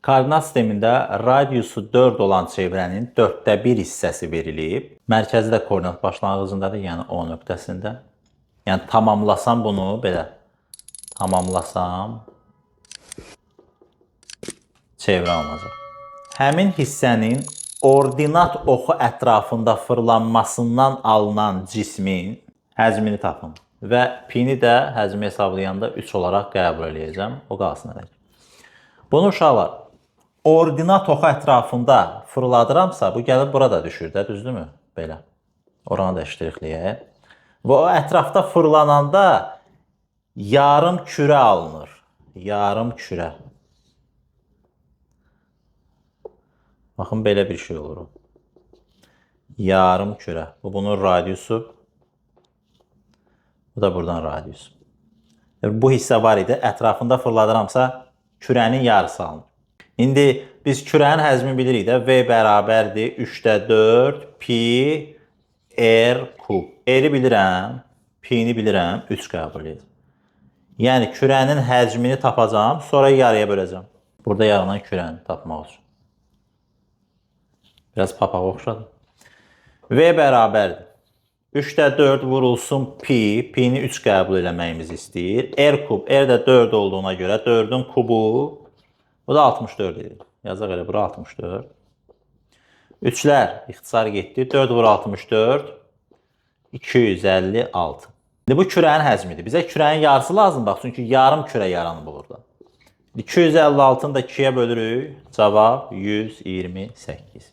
Koordinat sistemində radiusu 4 olan çevrənin 1/4 hissəsi verilib. Mərkəzi də koordinat başlanğıcındadır, yəni O nöqtəsində. Yəni tamamlasam bunu belə. Tamamlasam çevrə olacaq. Həmin hissənin ordinat oxu ətrafında fırlanmasından alınan cismin həcmini tapın. Və pi-ni də həcmi hesablayanda 3 olaraq qəbul edəcəm. O qalsın elə. Bunu uşaqlar, ordinat oxu ətrafında fırladıramsa, bu gəlib burada düşür də, düzdürmü? Belə. Oranı da iştiqləyək. Və o ətrafda fırlananda yarım kürə alınır. Yarım kürə. Baxın, belə bir şey olur. Yarım kürə. Bu bunun radiusu. Bu da buradan radius. Bu hissə var idi. Ətrafında fırladıramsa kürənin yarısı alınır. İndi biz kürənin həzmi bilirik də. V bərabərdir 3/4 pi r kub. R-i bilirəm. Pi-ni bilirəm. 3 qəbul edir. Yəni kürənin həcmini tapacağım. Sonra yarıya böləcəm. Burada yaranan kürəni tapmaq üçün. Biraz papağa oxşadı. V bərabərdir 3/4 vurulsun pi. Pi-ni 3 qəbul eləməyimizi istəyir. R kub. R də 4 olduğuna görə 4-ün kubu. Bu da 64 edir. Yazaq elə bura 64. 3'lər ixtisar getdi. 4 vur 64. 256. İndi bu kürənin həcmidir. Bizə kürənin yarısı lazım. Bax, çünki yarım kürə yaranıb burada. 256-nı da 2-yə bölürük. Cavab 128.